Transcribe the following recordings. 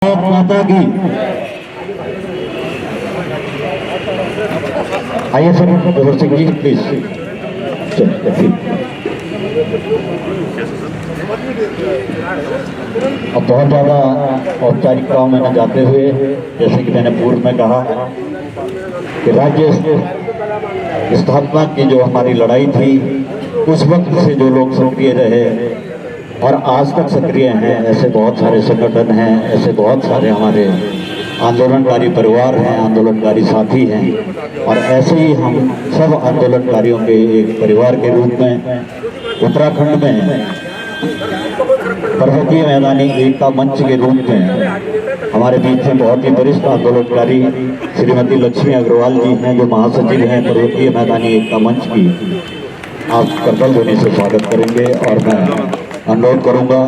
माता की आइए सर गौर सिंह जी प्लीज। अब बहुत ज़्यादा औपचारिकताओं में न जाते हुए, जैसे कि मैंने पूर्व में कहा कि राज्य स्थापना की जो हमारी लड़ाई थी, उस वक्त से जो लोग सक्रिय रहे और आज तक सक्रिय हैं, ऐसे बहुत सारे संगठन हैं, ऐसे बहुत सारे हमारे आंदोलनकारी परिवार हैं, आंदोलनकारी साथी हैं, और ऐसे ही हम सब आंदोलनकारियों के एक परिवार के रूप में उत्तराखंड में पर्वतीय मैदानी एकता मंच के रूप में हमारे बीच में बहुत ही वरिष्ठ आंदोलनकारी श्रीमती लक्ष्मी अग्रवाल जी हैं, जो महासचिव हैं पर्वतीय मैदानी एकता मंच की। आप करतल ध्वनि से स्वागत करेंगे और मैं अनुरोध करूंगा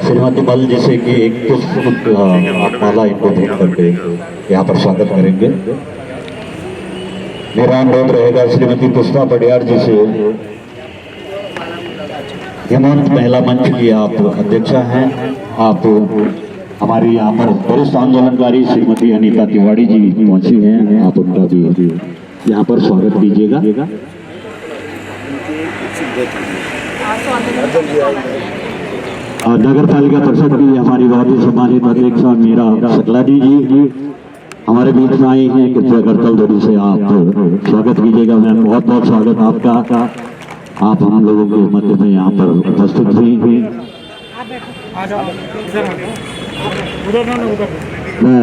श्रीमती मल जी से कि एक पुष्प आप माला इनको भेंट करके यहाँ पर स्वागत करेंगे। मेरा अनुरोध रहेगा श्रीमती पुष्पा पटियार जी से, हेमंत महिला मंच की आप अध्यक्षा हैं, आप हमारी यहाँ पर वरिष्ठ आंदोलनकारी श्रीमती अनीता तिवारी जी पहुंची हैं, आप उनका भी यहाँ पर स्वागत कीजिएगा। नगर पालिका परिषद की हमारी बहुत ही सम्मानित अध्यक्षा मीरा शुक्ला जी हमारे बीच में आई हैं, कृपया करतल ध्वनि से आप स्वागत कीजिएगा। मैम बहुत बहुत स्वागत आपका, आप हम लोगों के मध्य में यहाँ पर उपस्थित हुई हैं। मैं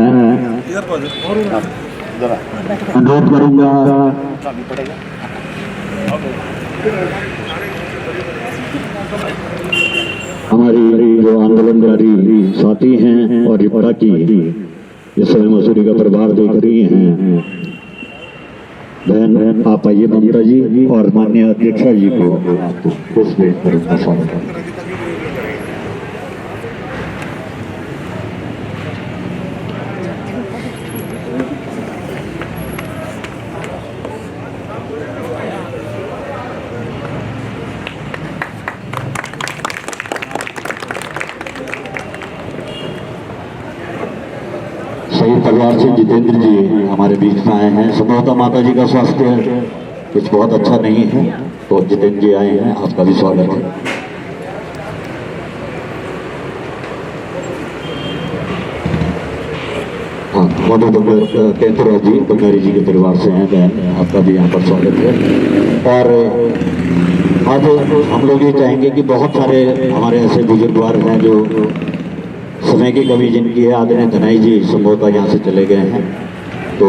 अनुरोध करूंगा हमारी जो आंदोलनकारी साथी हैं और युवा की ये स्वयं मसूरी का परिवार देख रही हैं, बहन आप आइए ममता जी और माननीय अध्यक्षा जी को पुष्प भेंट करूंगा। स्वागत सही परिवार से जितेंद्र जी हमारे बीच में आए हैं। संभवतः माता जी का स्वास्थ्य कुछ बहुत अच्छा नहीं है, तो जितेंद्र जी आए हैं, आपका भी स्वागत है। हाँ, मधु कैंतुरा जी बंगारी जी के परिवार से हैं, बहन आपका भी यहाँ पर स्वागत है। और आज हम लोग ये चाहेंगे कि बहुत सारे हमारे ऐसे बुजुर्गवार हैं जो समय की कमी जिनकी है, आदरणीय धनाई जी संभवतः यहाँ से चले गए हैं, तो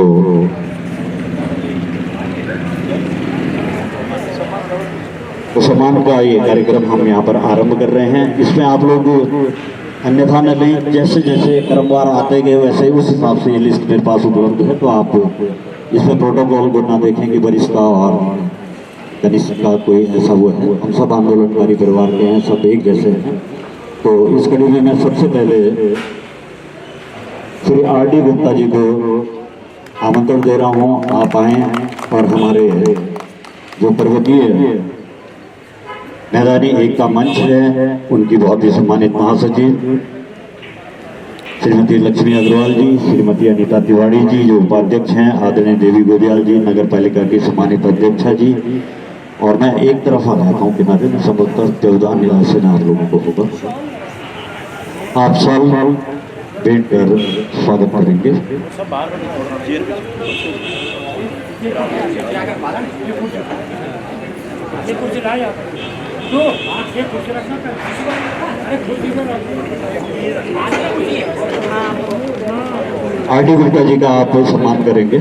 सम्मान का ये कार्यक्रम हम यहाँ पर आरंभ कर रहे हैं। इसमें आप लोग अन्यथा न लें, जैसे जैसे क्रमवार आते गए वैसे उस हिसाब से ये लिस्ट मेरे पास उपलब्ध है, तो आप इसमें प्रोटोकॉल को ना देखें कि वरिष्ठता और कनिष्ठ का कोई ऐसा वो है। हम सब आंदोलनकारी परिवार के हैं, सब एक जैसे हैं। तो इस कड़ी में मैं सबसे पहले श्री आर.डी. गुप्ता जी को आमंत्रण दे रहा हूं, आप आए और हमारे जो पर्वतीय मैदानी एकता मंच है उनकी बहुत ही सम्मानित महासचिव श्रीमती लक्ष्मी अग्रवाल जी, श्रीमती अनीता तिवारी जी जो उपाध्यक्ष हैं, आदरणीय देवी गोदियाल जी नगर पालिका की सम्मानित अध्यक्षा जी, और मैं एक तरफ आ रहा हूँ किनारे में, संभवतः देवदान निवास से आप लोगों को होगा। आप सब भेंट कर स्वागत करेंगे। आर.डी. गुप्ता जी का आप सम्मान करेंगे।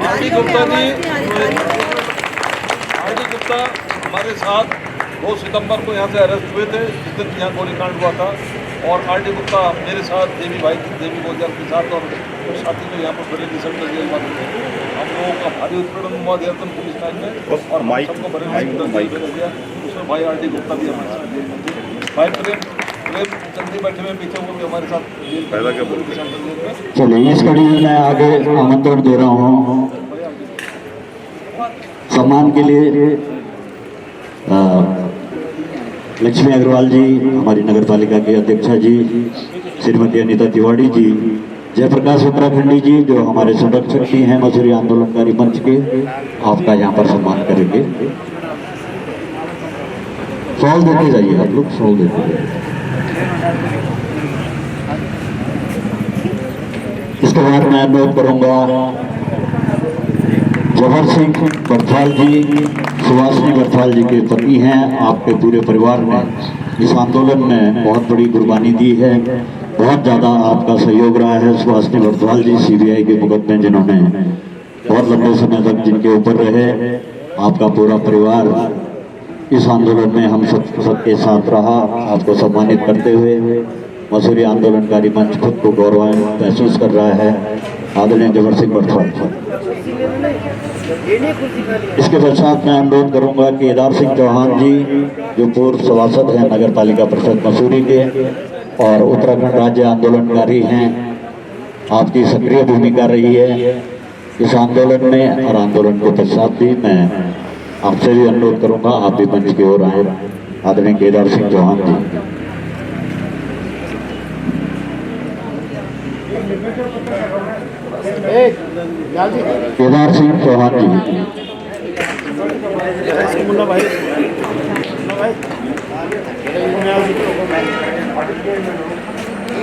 आर.डी. गुप्ता जी, आर.डी. गुप्ता हमारे साथ 2 सितंबर को यहाँ से अरेस्ट हुए थे, जिस दिन यहाँ गोलीकांड हुआ था। और आर.डी. गुप्ता मेरे साथ देवी गोदियाल के साथ और कुछ साथी जो यहाँ पर बड़े दिसंबर जेल में थे, हम लोगों का भारी उत्पीड़न हुआ देहरादून पुलिस लाइन में, और हम सबको बड़े दिया। उसमें भाई आर.डी. गुप्ता भी हमारे साथ। भाई प्रेम वे जल्दी बैठे हुए पीछे वो भी हमारे साथ फायदा क्या बोलते सेंट्रल जेल में। चलिए इस कड़ी में मैं आगे आमंत्रण दे रहा हूँ सम्मान के लिए लक्ष्मी अग्रवाल जी, हमारी नगर पालिका के अध्यक्षा जी, श्रीमती अनीता तिवारी जी, जयप्रकाश उत्तराखंडी जी जो हमारे संरक्षक भी हैं मसूरी आंदोलनकारी मंच के, आपका यहाँ पर सम्मान करेंगे। सवाल देते जाइए आप लोग, सवाल देते जाइए। इसके बाद मैं अनुरोध करूंगा जवाहर सिंह बरथाल जी, सुभाषिनी बरथाल जी के पति हैं, आपके पूरे परिवार ने इस आंदोलन में बहुत बड़ी कुर्बानी दी है, बहुत ज़्यादा आपका सहयोग रहा है। सुभाषिनी बरथाल जी सीबीआई के मुकदमे जिन्होंने बहुत लंबे समय तक जिनके ऊपर रहे, आपका पूरा परिवार इस आंदोलन में हम सबके साथ रहा। आपको सम्मानित करते हुए मसूरी आंदोलनकारी मंच खुद को गौरवान्वित महसूस कर रहा है। आदरणीय जवाहर सिंह बरथाल। इसके पश्चात मैं अनुरोध करूंगा केदार सिंह चौहान जी जो पूर्व सभासद हैं नगर पालिका परिषद मसूरी के और उत्तराखंड राज्य आंदोलनकारी हैं, आपकी सक्रिय भूमिका रही है इस आंदोलन में और आंदोलन के पश्चात भी मैं आपसे भी अनुरोध करूंगा आप भी मंच की ओर आए। आदरणीय केदार सिंह चौहान जी। केदार सिंह चौहान जी।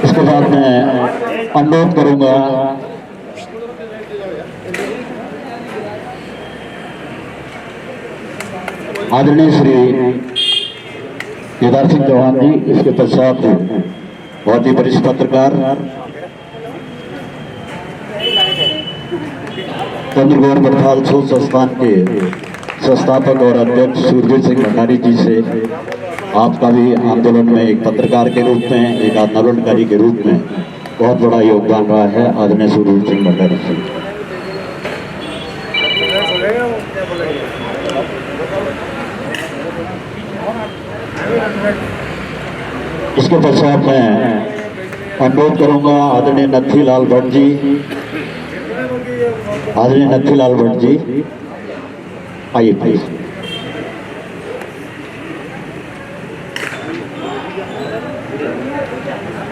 इसके बाद मैं अनुरोध करूंगा आदरणीय श्री केदार सिंह चौहान जी, इसके पश्चात बहुत ही वरिष्ठ पत्रकार चंद्रगौर बरथाल शोध संस्थान के संस्थापक और अध्यक्ष सूरवीर सिंह भंडारी जी से आपका भी आंदोलन में एक पत्रकार के रूप में, एक आंदोलनकारी के रूप में बहुत बड़ा योगदान रहा है। आदरणीय सूरवीर सिंह भंडारी जी। इसके पश्चात मैं अनुरोध करूंगा आदरणीय नथी लाल भट्ट जी, आदरणीय नथी लाल भट्ट जी आइए प्लीज।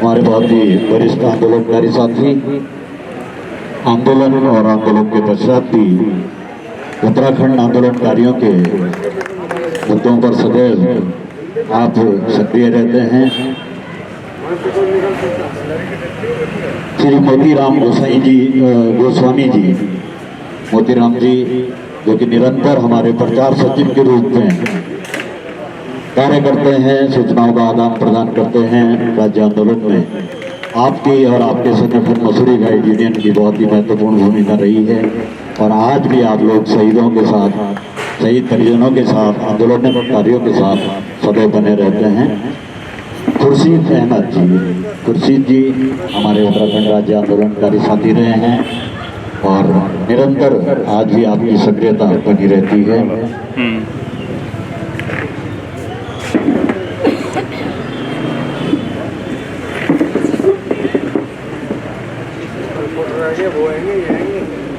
हमारे बहुत ही वरिष्ठ आंदोलनकारी साथी, आंदोलन और आंदोलन के पश्चात भी उत्तराखंड आंदोलनकारियों के मुद्दों पर सदैव आप सक्रिय रहते हैं। श्री मोतीराम गोस्वामी जी, मोतीराम जी जो कि निरंतर हमारे प्रचार सचिव के रूप में कार्य करते हैं, सूचनाओं का आदान प्रदान करते हैं राज्य आंदोलन में। आपकी और आपके संगठन मसूरी गाइड यूनियन की बहुत ही महत्वपूर्ण भूमिका रही है और आज भी आप लोग शहीदों के साथ, शहीद परिजनों के साथ, आंदोलनकारियों के साथ सदैव बने रहते हैं। खुर्शीद अहमद जी, खुर्शीद जी हमारे उत्तराखंड राज्य आंदोलनकारी साथी रहे हैं और निरंतर आज भी आपकी सक्रियता बनी रहती है।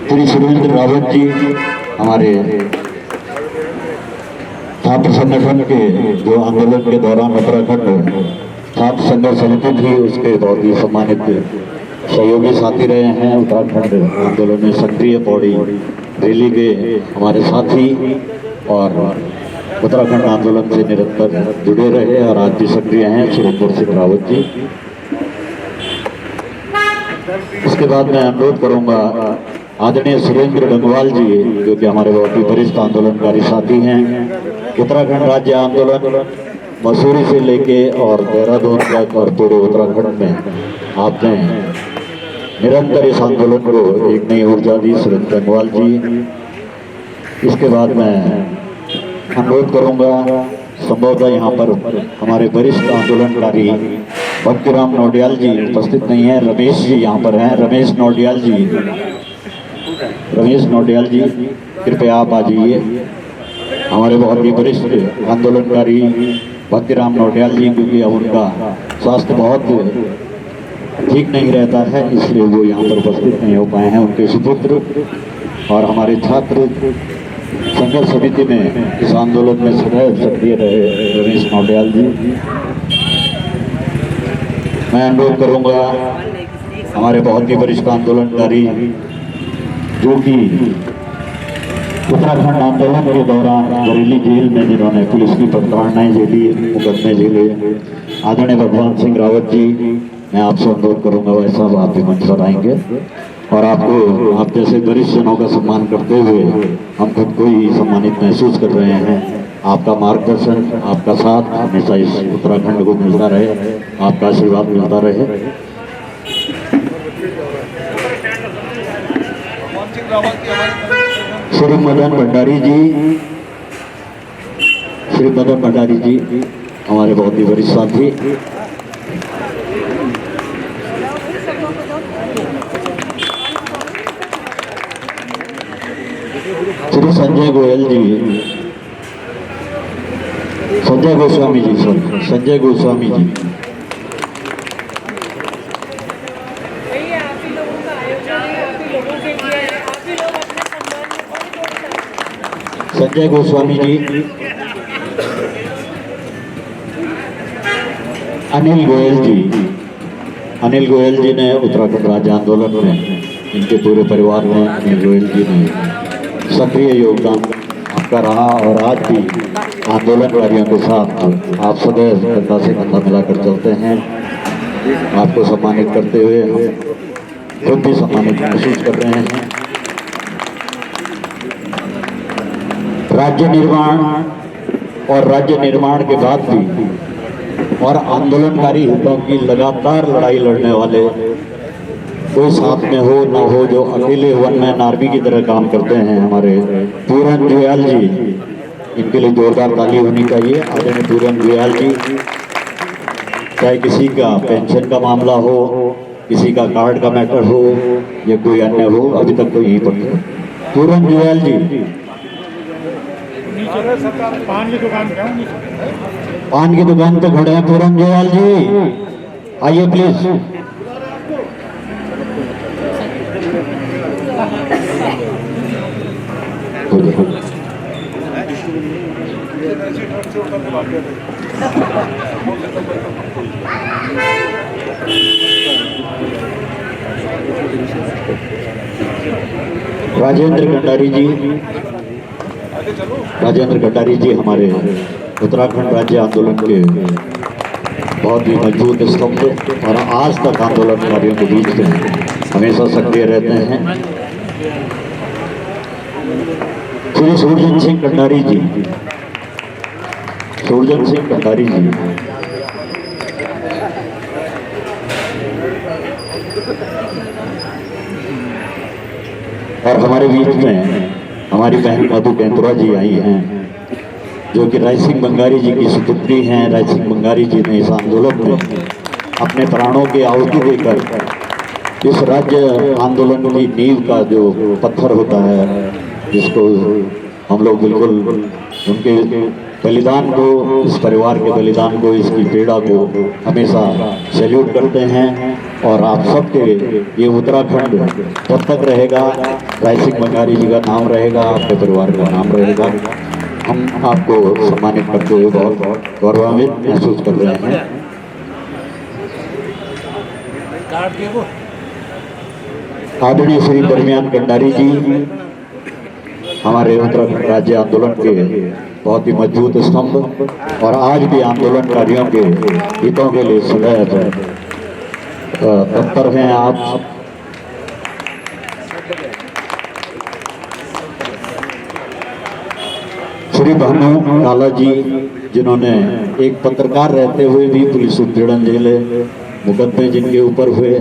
श्री सुरेंद्र रावत जी हमारे छात्र संगठन के जो आंदोलन के दौरान उत्तराखंड छात्र संघर्ष समिति थी उसके बहुत ही सम्मानित सहयोगी साथी रहे हैं। उत्तराखंड आंदोलन में सक्रिय बॉडी रैली के हमारे साथी और उत्तराखंड आंदोलन से निरंतर जुड़े रहे और आज भी सक्रिय हैं सुरेंद्र सिंह रावत जी। इसके बाद मैं अनुरोध करूंगा आदरणीय सुरेंद्र डंगवाल जी जो कि हमारे बहुत ही वरिष्ठ आंदोलनकारी साथी हैं। उत्तराखंड राज्य आंदोलन मसूरी से लेके और देहरादून तक और पूरे उत्तराखंड में आपने निरंतर इस आंदोलन को एक नई ऊर्जा दी, सुरेंद्र डंगवाल जी। इसके बाद मैं अनुरोध करूंगा संभवतः यहाँ पर हमारे वरिष्ठ आंदोलनकारी भक्तिराम नौडियाल जी उपस्थित नहीं है, रमेश जी यहाँ पर हैं, रमेश नौडियाल जी कृपया आप आ जाइए। हमारे बहुत ही वरिष्ठ आंदोलनकारी भक्तिराम नौडियाल जी, क्योंकि अब उनका स्वास्थ्य बहुत ठीक नहीं रहता है, इसलिए वो यहाँ पर उपस्थित नहीं हो पाए हैं। उनके सुपुत्र और हमारे छात्र संघर्ष समिति में इस आंदोलन में सदैव सक्रिय रहे रमेश नौटियाल जी। मैं अनुरोध करूंगा हमारे बहुत ही वरिष्ठ आंदोलनकारी जो कि उत्तराखंड आंदोलन के दौरान बरेली जेल में जिन्होंने पुलिस की प्रताड़नाएं झेली, मुकदमे झेले, आदरणीय भगवान सिंह रावत जी, मैं आपसे अनुरोध करूंगा वैसा आप भी मंच पर आएंगे और आपको आप जैसे वरिष्ठ जनों का सम्मान करते हुए हम खुद को ही सम्मानित महसूस कर रहे हैं। आपका मार्गदर्शन, आपका साथ हमेशा इस उत्तराखंड को मिलता रहे, आपका आशीर्वाद मिलता रहे। श्री मदन भंडारी जी, श्री मदन भंडारी जी हमारे बहुत ही वरिष्ठ साथी। श्री संजय गोयल जी, संजय गोस्वामी जी, सॉरी संजय गोस्वामी जी। संजय गोस्वामी जी, अनिल गोयल जी, अनिल गोयल जी ने उत्तराखंड राज्य आंदोलन में इनके पूरे परिवार में अनिल गोयल जी ने सक्रिय योगदान आपका रहा और आज भी आंदोलनकारियों के साथ आप सदैव कंधा से कंधा मिलाकर चलते हैं। आपको सम्मानित करते हुए हम खुद भी सम्मानित महसूस कर रहे हैं। राज्य निर्माण और राज्य निर्माण के बाद भी और आंदोलनकारी हितों की लगातार लड़ाई लड़ने वाले कोई साथ में हो ना हो, जो अकेले वन मैन आर्मी की तरह काम करते हैं, हमारे पूरन जुयाल जी, इनके लिए जोरदार ताली होनी चाहिए। आदरणीय पूरन जुयाल जी, चाहे किसी का पेंशन का मामला हो, किसी का कार्ड का मैटर हो या कोई अन्य हो, अभी तक तो यहीं पर थे पूरन जुयाल जी। पान की दुकान पे पान की दुकान पे खड़े हैं पूरन जुयाल जी, आइए प्लीज। राजेंद्र कटारी जी, राजेंद्र कटारी जी हमारे उत्तराखंड राज्य आंदोलन के बहुत ही मजबूत स्तंभ और आज तक आंदोलनकारियों के बीच में हमेशा सक्रिय रहते हैं। श्री सूरजन सिंह कटारी जी, सूरजन सिंह कटारी जी, और हमारे बीच में हमारी बहन मधु केंद्रा जी आई हैं, जो कि राय सिंह बंगारी जी की सुपुत्री हैं। राय सिंह बंगारी जी ने इस आंदोलन में अपने प्राणों की आहुति देकर इस राज्य आंदोलन की नींव का जो पत्थर होता है, जिसको हम लोग बिल्कुल उनके बलिदान को, इस परिवार के बलिदान को, इसकी पीड़ा को हमेशा सैल्यूट करते हैं। और आप सबके ये उत्तराखंड तब तक रहेगा, राय सिंह बंगारी जी का नाम रहेगा, आपके परिवार का नाम रहेगा। हम आपको सम्मानित करते हुए बहुत गौरवान्वित महसूस कर रहे हैं। आदरणीय श्री दरमियान कंडारी जी हमारे उत्तराखंड राज्य आंदोलन के बहुत ही मजबूत स्तंभ और आज भी आंदोलनकारियों के हितों के लिए सदैव तत्पर हैं आप। श्री भानु काला जी, जिन्होंने एक पत्रकार रहते हुए भी पुलिस उत्पीड़न झेले, मुकदमे जिनके ऊपर हुए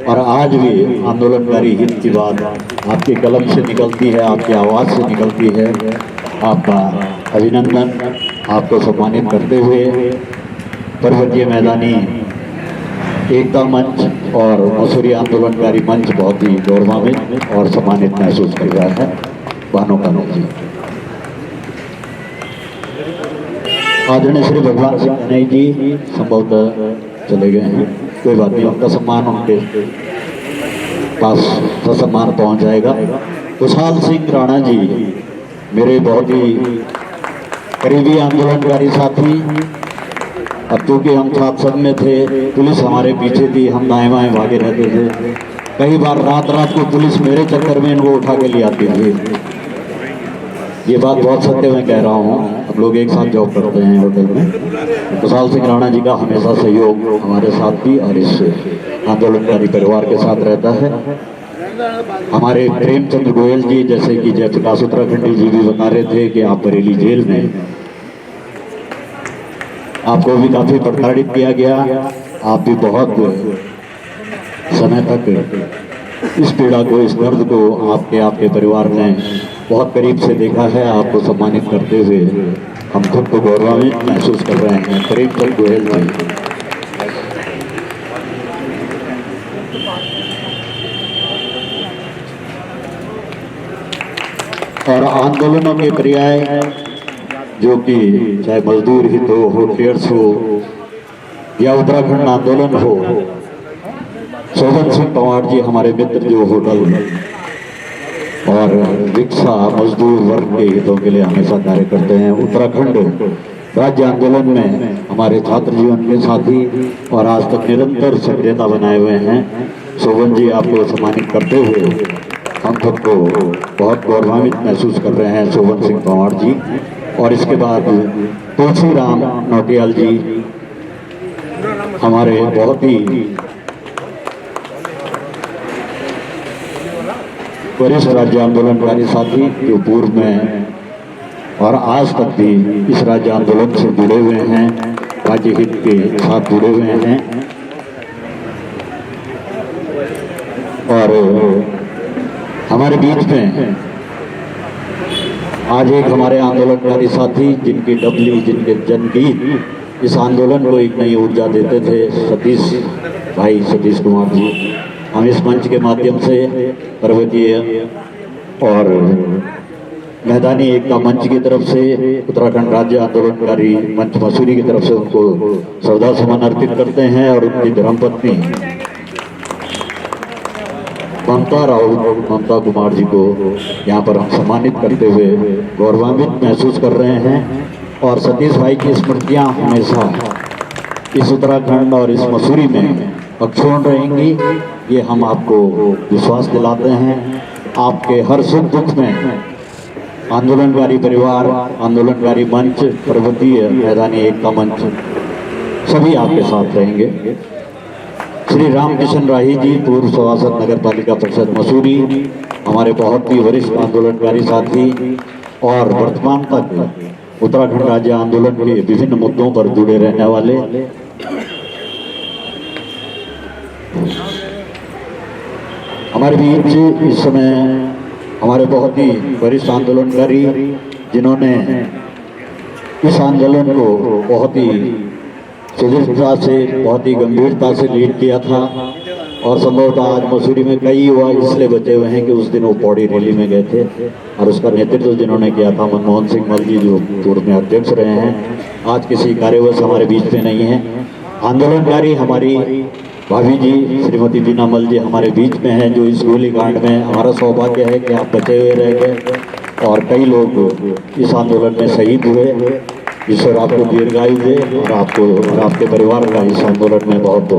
और आज भी आंदोलनकारी हित की बात आपकी कलम से निकलती है, आपकी आवाज़ से निकलती है। आपका अभिनंदन, आपको सम्मानित करते हुए पर्वतीय मैदानी एकता मंच और मसूरी आंदोलनकारी मंच बहुत ही गौरवान्वित और सम्मानित महसूस कर रहा है। भानु काला जी, आदरणीय श्री भगवान सिंह कन्हैया जी, संभवतः चले गए हैं, कोई बात नहीं, उनका सम्मान उनके पास सम्मान पहुंच जाएगा। खुशहाल सिंह राणा जी मेरे बहुत ही करीबी आंदोलनकारी साथी, अब चूँकि हम साथ सब में थे, पुलिस हमारे पीछे थी, हम दाएं बाएं भागे रहते थे, कई बार रात रात को पुलिस मेरे चक्कर में इनको उठा के ले आती थी। ये बात बहुत सत्य मैं कह रहा हूँ, हम लोग एक साथ जॉब करते हैं होटल में। खुशहाल सिंह राणा जी का हमेशा सहयोग हमारे साथ भी और इस आंदोलनकारी परिवार के साथ रहता है। हमारे प्रेमचंद गोयल जी, जैसे कि जयप्रकाश उत्तराखंडी जी भी बता रहे थे कि आप बरेली जेल में, आपको भी काफ़ी प्रताड़ित किया गया, आप भी बहुत समय तक इस पीड़ा को, इस दर्द को आपके परिवार ने बहुत करीब से देखा है। आपको सम्मानित करते हुए हम खुद को गौरवान्वित महसूस कर रहे हैं। प्रेमचंद गोयल जी, और आंदोलनों के पर्याय जो कि चाहे मजदूर हित हो, ट्रेड्स हो या उत्तराखंड आंदोलन हो, शोभन सिंह पंवार जी हमारे मित्र जो होटल और रिक्शा मजदूर वर्ग के हितों के लिए हमेशा कार्य करते हैं। उत्तराखंड राज्य आंदोलन में हमारे छात्र जीवन के साथी और आज तक निरंतर सक्रियता बनाए हुए हैं। शोभन जी, आपको सम्मानित करते हुए हम खुद को बहुत गौरवान्वित महसूस कर रहे हैं, शोभन सिंह पंवार जी। और इसके बाद तुलसीराम नौटियाल जी हमारे बहुत ही वरिष्ठ राज्य आंदोलनकारी साथी, जो पूर्व में और आज तक भी इस राज्य आंदोलन से जुड़े हुए हैं, राज्य हित के साथ जुड़े हुए हैं। और हमारे बीच में आज एक हमारे आंदोलनकारी साथी, जिनकी डबली, जिनके जनगीत इस आंदोलन को एक नई ऊर्जा देते थे, सतीश भाई, सतीश कुमार जी, हम इस मंच के माध्यम से पर्वतीय और मैदानी एकता मंच की तरफ से, उत्तराखंड राज्य आंदोलनकारी मंच मसूरी की तरफ से उनको श्रद्धा सुमन अर्पित करते हैं और उनकी धर्मपत्नी ममता कुमार जी को यहाँ पर हम सम्मानित करते हुए गौरवान्वित महसूस कर रहे हैं। और सतीश भाई की स्मृतियाँ हमेशा इस उत्तराखंड और इस मसूरी में अक्षुण्ण रहेंगी, ये हम आपको विश्वास दिलाते हैं। आपके हर सुख दुख में आंदोलनकारी परिवार, आंदोलनकारी मंच, पर्वतीय मैदानी एकता मंच सभी आपके साथ रहेंगे। श्री रामकिशन राही जी, पूर्व सभासद नगर पालिका परिषद मसूरी, हमारे बहुत ही वरिष्ठ आंदोलनकारी साथी और वर्तमान तक उत्तराखंड राज्य आंदोलन के विभिन्न मुद्दों पर जुड़े रहने वाले। हमारे बीच इस समय हमारे बहुत ही वरिष्ठ आंदोलनकारी, जिन्होंने इस आंदोलन को बहुत ही सुदृढ़ता से, बहुत ही गंभीरता से लीड किया था। और संभवतः आज मसूरी में कई युवा इसलिए बचे हुए हैं कि उस दिन वो पौड़ी रैली में गए थे और उसका नेतृत्व जिन्होंने किया था मनमोहन सिंह मल जी, जो पूर्व में अध्यक्ष रहे हैं, आज किसी कार्यवश हमारे बीच में नहीं है। आंदोलनकारी हमारी भाभी जी श्रीमती बीना मल जी हमारे बीच में हैं, जो इस गोलीकांड में हमारा सौभाग्य है कि आप बचे हुए रह गए और कई लोग इस आंदोलन में शहीद हुए। ईश्वर आपको दीर्घायु दे और आपको और आपके परिवार का इस आंदोलन में बहुत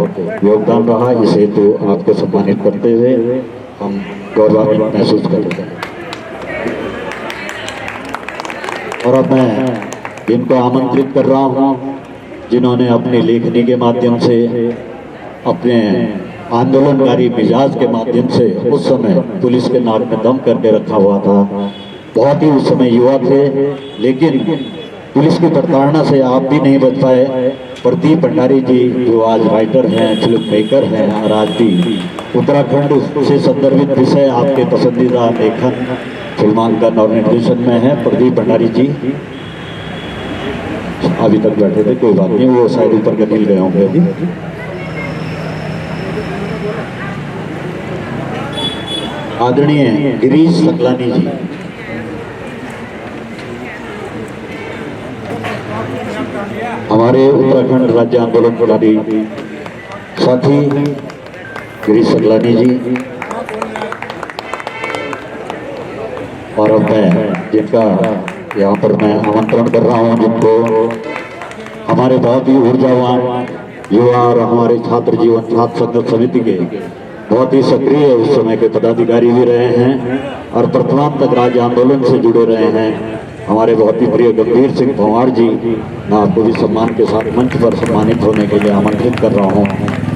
योगदान रहा, इस हेतु आपको सम्मानित करते हुए हम गौरवान्वित महसूस करते हैं। और अब मैं इनको आमंत्रित कर रहा हूँ, जिन्होंने अपनी लेखनी के माध्यम से, अपने आंदोलनकारी मिजाज के माध्यम से उस समय पुलिस के नाक में दम करके रखा हुआ था। बहुत ही उस समय युवा थे, लेकिन पुलिस की प्रताड़ना से आप भी नहीं बच पाए। प्रदीप भंडारी जी, जो आज राइटर हैं, फिल्म मेकर हैं और आज भी उत्तराखंड से संदर्भित विषय आपके पसंदीदा लेखन, फिल्मांकन और निर्देशन में है। प्रदीप भंडारी जी अभी तक बैठे थे, कोई बात नहीं, वो शायद ऊपर के मिल गए होंगे अभी। आदरणीय गिरीश सकलानी जी, हमारे उत्तराखंड राज्य आंदोलनकारी साथी गिरीश सकलानी जी, और अब मैं जिनका यहाँ पर मैं आमंत्रण कर रहा हूँ, जिनको हमारे बहुत ही ऊर्जावान युवा और हमारे छात्र जीवन छात्र संघर्ष समिति के बहुत ही सक्रिय उस समय के पदाधिकारी भी रहे हैं और वर्तमान तक राज्य आंदोलन से जुड़े रहे हैं, हमारे बहुत ही प्रिय गंभीर सिंह पंवार जी, मैं आपको भी सम्मान के साथ मंच पर सम्मानित होने के लिए आमंत्रित कर रहा हूँ।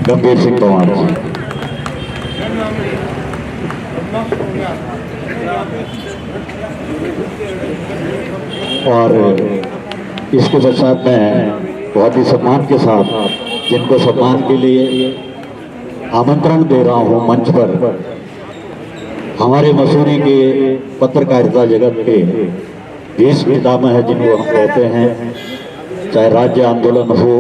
गंभीर सिंह पंवार जी। और इसके पश्चात मैं बहुत ही सम्मान के साथ जिनको सम्मान के लिए आमंत्रण दे रहा हूँ मंच पर, हमारे मसूरी के पत्रकारिता जगत के भीष्म पितामह जिनको हम कहते हैं, चाहे राज्य आंदोलन हो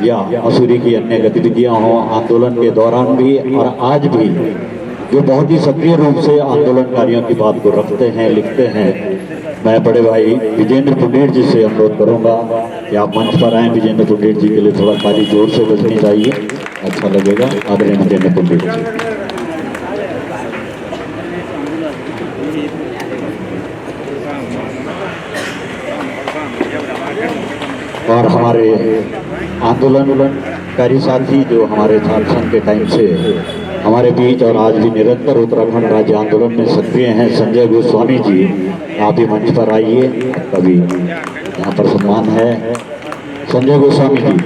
या मसूरी की अन्य गतिविधियां हों, आंदोलन के दौरान भी और आज भी जो बहुत ही सक्रिय रूप से आंदोलनकारियों की बात को रखते हैं, लिखते हैं, मैं बड़े भाई विजेंद्र पुंडेर जी से अनुरोध करूंगा कि आप मंच पर आएं। विजेंद्र पुंडेर जी के लिए थोड़ा ताली जोर से बजनी चाहिए, अच्छा लगेगा। आदरणीय विजेंद्र पुंडेर जी। और हमारे आंदोलनकारी साथी जो हमारे छात्र संघ के टाइम से हमारे बीच और आज भी निरंतर उत्तराखंड राज्य आंदोलन में सक्रिय हैं, संजय गोस्वामी जी, आप भी मंच पर आइए, कभी यहाँ पर सम्मान है संजय गोस्वामी जी।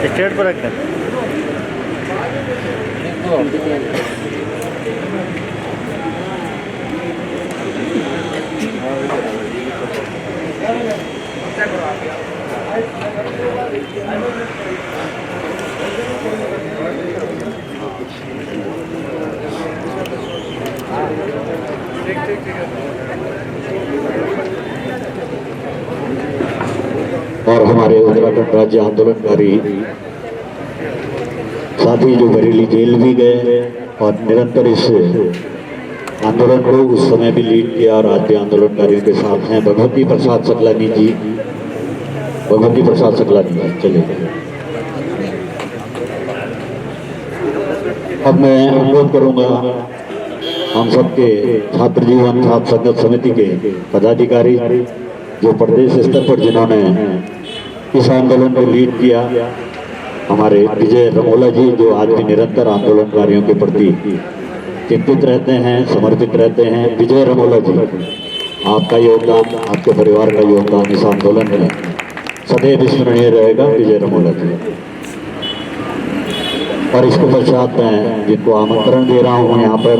स्टेट पर रखकर और हमारे उत्तराखंड राज्य आंदोलनकारी साथी जो बरेली जेल भी गए और निरंतर इस आंदोलन को उस समय भी लीड किया और आज भी आंदोलनकारियों के साथ हैं, भगवती प्रसाद सकलानी जी। भगवती प्रसाद सकलानी जी चले गए। अब मैं अनुरोध करूंगा हम सबके छात्र जीवन छात्र संघर्ष समिति के पदाधिकारी जो प्रदेश स्तर पर जिन्होंने इस आंदोलन को लीड किया, हमारे विजय रमोला जी जो आज भी निरंतर आंदोलनकारियों के प्रति चिंतित रहते हैं, समर्पित रहते हैं। विजय रमोला जी, आपका योगदान, आपके परिवार का योगदान इस आंदोलन में सदैव स्मरणीय रहेगा। विजय रमोला जी। और इसके पश्चात मैं जिनको आमंत्रण दे रहा हूँ यहाँ पर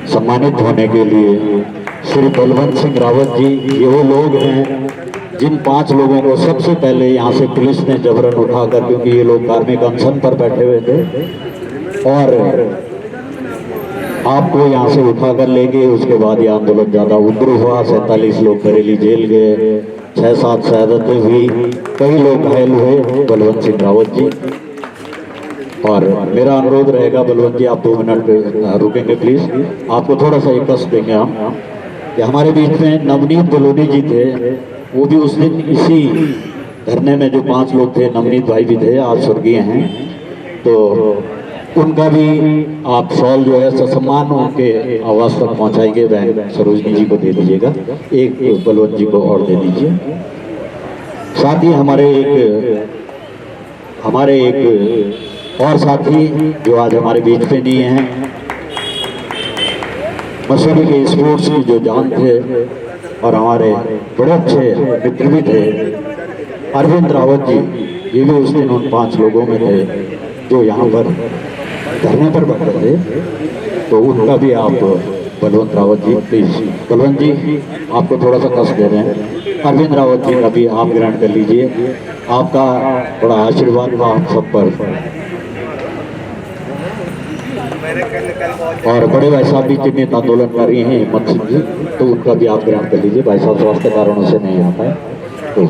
सम्मानित होने के लिए, श्री बलवंत सिंह रावत जी, ये वो लोग हैं जिन 5 लोगों को सबसे पहले यहाँ से पुलिस ने जबरन उठाकर, क्योंकि ये लोग कार्मिक अनशन पर बैठे हुए थे, और आपको यहाँ से उठाकर ले गए। उसके बाद ये आंदोलन ज़्यादा उग्र हुआ, 47 लोग बरेली जेल गए, 6-7 शहादतें हुई, कई लोग घायल हुए। बलवंत सिंह रावत जी, और मेरा अनुरोध रहेगा बलवंत जी आप 2 मिनट रुकेंगे प्लीज, आपको थोड़ा सा एक कष्ट देंगे हम कि हमारे बीच में नवनीत बलोनी जी थे, वो भी उस दिन इसी धरने में जो 5 लोग थे, नवनीत भाई भी थे, आज स्वर्गीय हैं, तो उनका भी आप शॉल जो है ससम्मान उनके आवास तक पहुंचाएंगे। बहन सरोजनी जी को दे दीजिएगा, एक बलवंत जी को और दे दीजिए। साथ ही हमारे एक और साथी जो आज हमारे बीच में नहीं हैं, मसूरी के स्पोर्ट्स की जो जान थे और हमारे बड़े अच्छे मित्र भी थे, अरविंद रावत जी, ये भी उस दिन उन 5 लोगों में थे जो यहाँ पर धरने पर बैठे थे, तो उनका भी आप बलवंत रावत जी प्लीज, बलवंत जी आपको थोड़ा सा कष्ट दे रहे हैं, अरविंद रावत जी का भी आप ग्रहण कर लीजिए, आपका बड़ा आशीर्वाद था आप सब पर। और बड़े भाई साहब भी चिन्हित आंदोलनकारी हैं, हिम्मत सिंह जी, तो उनका भी आप ग्रहण कर लीजिए। भाई साहब स्वास्थ्य कारणों से नहीं आ पाए, तो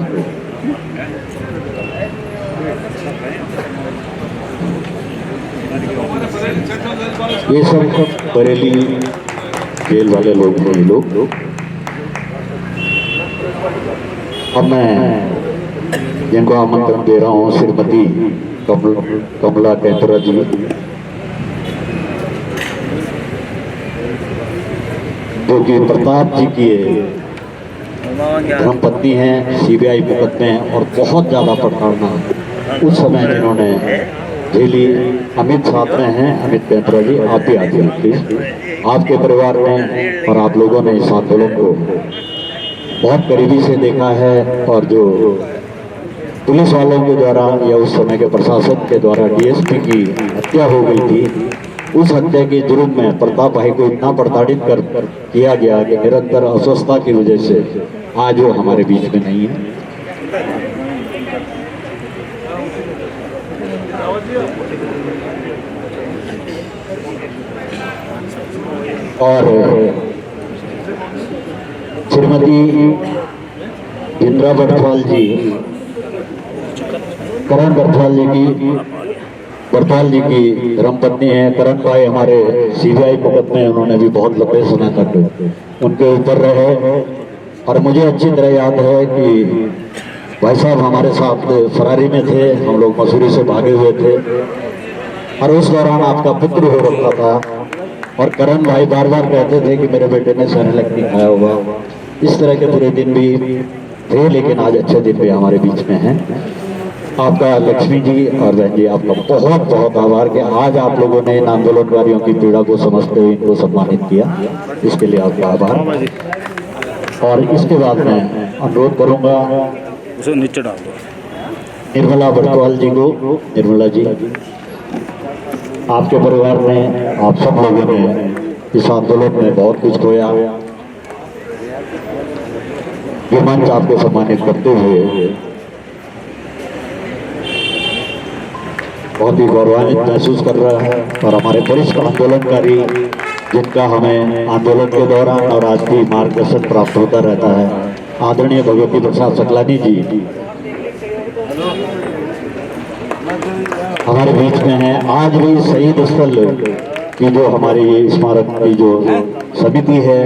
ये सब बरेली जेल वाले लोग हैं ये लोग। अब मैं जिनको आमंत्रण दे रहा हूँ श्रीमती कमला कैंतरा जी, जो कि प्रताप जी की धर्मपत्नी हैं, सीबीआई मुकदमे और बहुत ज़्यादा प्रताड़ना उस समय जिन्होंने झेली। अमित साथ में हैं, अमित कैंतरा जी आप भी आते हैं प्लीज। आपके परिवार में और आप लोगों ने इस आंदोलन को बहुत करीबी से देखा है और जो पुलिस वालों के द्वारा या उस समय के प्रशासन के द्वारा डीएसपी की हत्या हो गई थी, उस हत्या के जुर्म में प्रताप भाई को इतना प्रताड़ित कर किया गया कि निरंतर अस्वस्थता की वजह से आज वो हमारे बीच में नहीं है। और श्रीमती इंदिरा बर्थवाल जी, करण बर्थवाल जी की धर्मपत्नी है। करण भाई हमारे सीबीआई मुकदमे उन्होंने भी बहुत लंबे समय तक उनके ऊपर रहे और मुझे अच्छी तरह याद है कि भाई साहब हमारे साथ फरारी में थे, हम लोग मसूरी से भागे हुए थे और उस दौरान आपका पुत्र हो रखा था और करण भाई बार बार कहते थे कि मेरे बेटे ने सेरेलैक नहीं खाया होगा। इस तरह के बुरे दिन भी थे, लेकिन आज अच्छे दिन भी हमारे बीच में हैं। आपका लक्ष्मी जी और बहन जी आपका बहुत बहुत आभार कि आज आप लोगों ने इन आंदोलनकारियों की पीड़ा को समझते हुए इनको सम्मानित किया, इसके लिए आपका आभार। और इसके बाद मैं अनुरोध करूंगा नीचे डाल दो निर्मला बर्थवाल जी को। निर्मला जी, आपके परिवार ने, आप सब लोगों ने इस आंदोलन में बहुत कुछ खोया। ये मंच आपको सम्मानित करते हुए बहुत ही गौरवान्वित महसूस कर रहा है और हमारे वरिष्ठ आंदोलनकारी जिनका हमें आंदोलन के दौरान और आज भी मार्गदर्शन प्राप्त होता रहता है, आदरणीय भगवती प्रसाद सकलानी जी हमारे बीच में हैं। आज भी शहीद स्थल की जो हमारी स्मारक की जो समिति है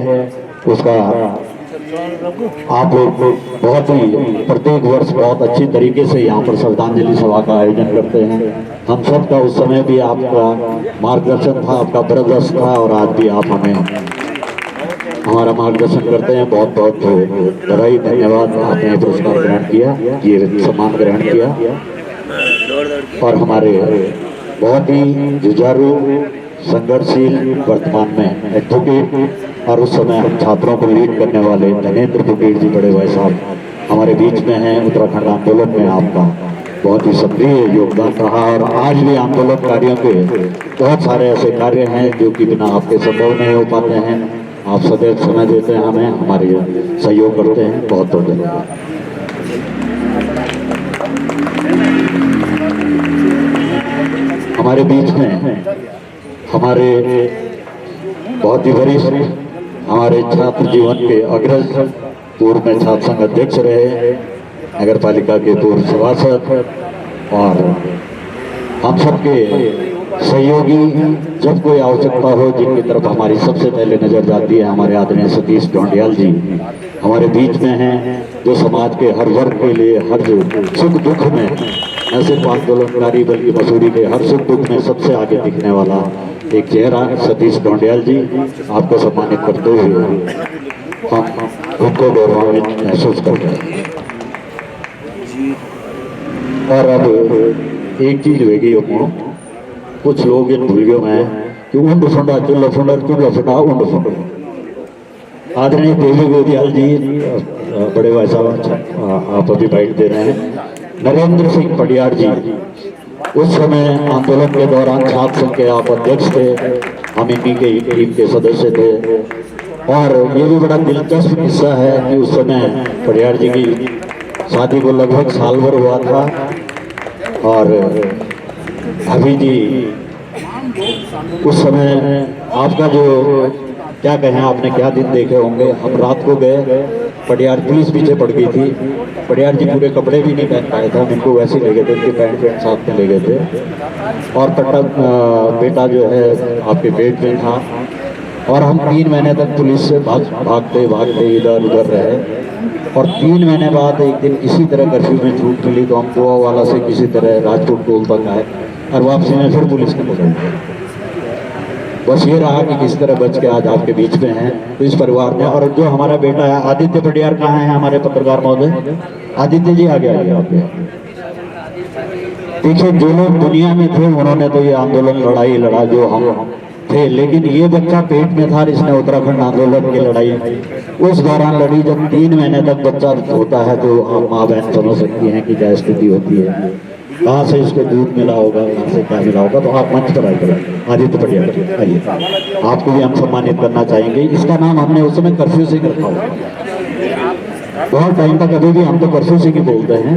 उसका आप लोग बहुत ही प्रत्येक वर्ष बहुत अच्छी तरीके से यहाँ पर श्रद्धांजलि सभा का आयोजन करते हैं। हम सब का उस समय भी आपका मार्गदर्शन था, आपका प्रदर्श था और आज भी आप हमें हमारा मार्गदर्शन करते हैं। बहुत बहुत बधाई, धन्यवाद। आपने पुरस्कार ग्रहण किया, ये सम्मान ग्रहण किया और हमारे बहुत ही जुझारू संघर्षशील वर्तमान में एडवोकेट और उस समय हम छात्रों को लीड करने वाले धनेंद्र बुकेट जी बड़े भाई साहब हमारे बीच में हैं। उत्तराखंड आंदोलन में आपका बहुत ही सक्रिय योगदान रहा और आज भी आंदोलनकारियों के बहुत सारे ऐसे कार्य हैं जो कि बिना आपके संभव नहीं हो पाते हैं। आप सदैव समय देते हैं हमें, हमारे सहयोग करते हैं। बहुत बहुत धन्यवाद। हमारे बीच में हमारे बहुत ही वरिष्ठ हमारे छात्र जीवन के अग्रज, पूर्व में छात्र संघ अध्यक्ष रहे, नगर पालिका के पूर्व सभासद और हम सबके सहयोगी, जब कोई आवश्यकता हो जिनकी तरफ हमारी सबसे पहले नजर जाती है, हमारे आदरणीय सतीश ढोंडियाल जी हमारे बीच में हैं, जो समाज के हर वर्ग के लिए हर सुख दुख में न सिर्फ आंदोलनकारी बल्कि मसूरी के हर सुख दुख में सबसे आगे दिखने वाला एक चेहरा सतीश ढोंडियाल जी, आपको सम्मानित करते हुए हम उनको गौरवान्वित महसूस कर रहे हैं। और अब एक चीज होगी, कुछ लोग इन भूलियों में कि उंड फंडा चुल्ला फंडा उंड फंडा। आदरणीय देवी गोदियाल जी बड़े भाई साहब आप अभी बाइट दे रहे हैं। नरेंद्र सिंह पटियार जी उस समय आंदोलन के दौरान छात्र संघ के आप अध्यक्ष थे, हम इन्हीं के टीम के सदस्य थे और ये भी बड़ा दिलचस्प किस्सा है कि उस समय पटियार जी की शादी को लगभग साल भर हुआ था और अभी जी उस समय आपका जो क्या कहें, आपने क्या दिन देखे होंगे। हम रात को गए, पटियार पुलिस पीछे पड़ गई थी। पटियार जी पूरे कपड़े भी नहीं पहन पाए थे, हम इनको वैसे ले गए थे, इनके पैंट साथ में ले गए थे। और बेटा जो है आपके पेट में था। और हम 3 महीने तक पुलिस से भागते इधर उधर रहे। और 3 महीने बाद एक दिन इसी तरह कर्फ्यू में छूट मिली, तो हम गोवा वाला से किसी तरह राजपूत टोल तक आए और वापसी में फिर पुलिस ने पकड़ लिया। बस ये रहा कि किस तरह बच के आज आपके बीच में हैं। तो इस परिवार ने, और जो हमारा बेटा है आदित्य पटियार कहाँ है हमारे पत्रकार महोदय? आदित्य जी आगे आइए आप। देखिए, जो लोग दुनिया में थे उन्होंने तो ये आंदोलन लड़ाई लड़ा जो हम थे, लेकिन ये बच्चा पेट में था, इसने उत्तराखंड आंदोलन की लड़ाई उस दौरान लड़ी जब 3 महीने तक बच्चा होता है। तो आप माँ बहन समझ सकती हैं कि क्या स्थिति होती है, कहाँ से इसको दूध मिला होगा, कहाँ से क्या मिला होगा। तो आप मंच पर आइए, आदित्य पटियार आइए, आपको भी हम सम्मानित करना चाहेंगे। इसका नाम हमने उस समय कर्फ्यू सिंह रखा हुआ, बहुत टाइम तक अभी भी हम तो कर्फ्यू सिंह ही बोलते हैं,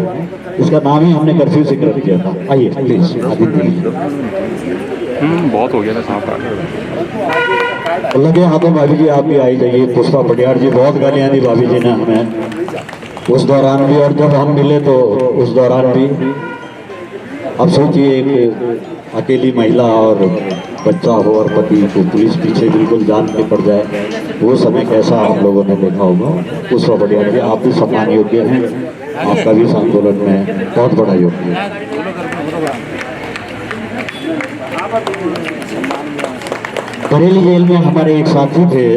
इसका नाम ही हमने कर्फ्यू सिंह रख दिया था। आइए प्लीज आदित्य। बहुत हो गया ना सांप तो लगे हाथों भाभी जी आप भी आई जाइए। पुष्पा पटियार जी, बहुत गालियाँ दी भाभी जी ने हमें उस दौरान भी, और जब हम मिले तो उस दौरान भी। अब सोचिए, एक अकेली महिला और बच्चा हो और पति को पुलिस पीछे बिल्कुल जान के पड़ जाए, वो समय कैसा आप लोगों ने देखा होगा। पुष्पा पटियार जी, आप भी सम्मान योग्य हैं, आपका भी इस आंदोलन में बहुत बड़ा योगदान है। बरेली जेल में हमारे एक साथी थे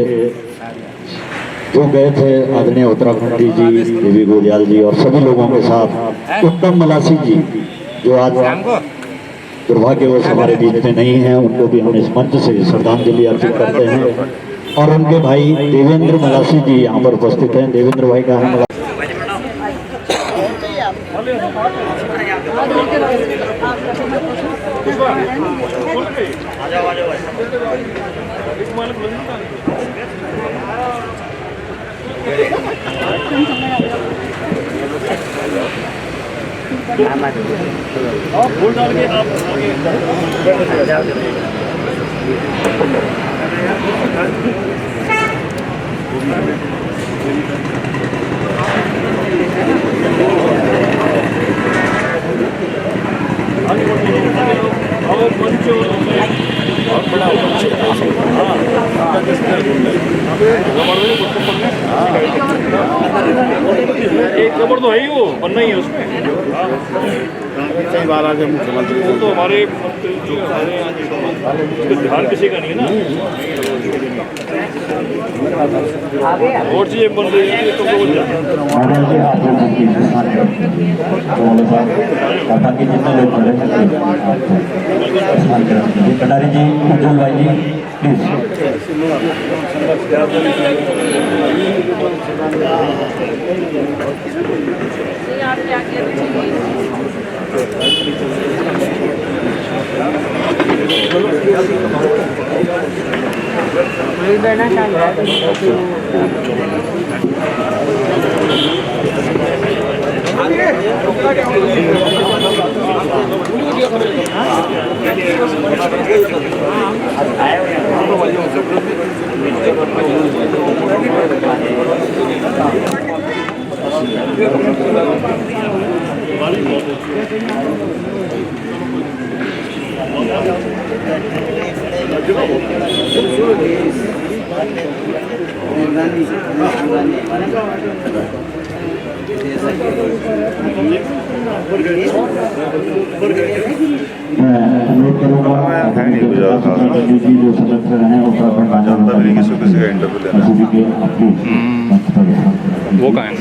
जो गए थे, आदरणीय उत्तराखंडी जी, देवी गोदियाल जी और सभी लोगों के साथ। उत्तम मलासी जी जो आज दुर्भाग्यवश हमारे बीच में नहीं है, उनको भी हम इस मंच से श्रद्धांजलि अर्पित करते हैं। और उनके भाई देवेंद्र मलासी जी यहाँ पर उपस्थित हैं। देवेंद्र भाई का है फूल डाल के आप एक खबर तो है ही, वो बनना ही है उसमें। कई बार आगे मुख्यमंत्री वो तो हमारे मंत्री जो हमारे यहाँ ध्यान किसी का नहीं है ना। और चीजें बन रही है तो कटारी जी, उज्जवल भाई जी प्लीज। अनुरोध करूँगा जो सदस्य हैं उत्तराखंड वो कहाँ है?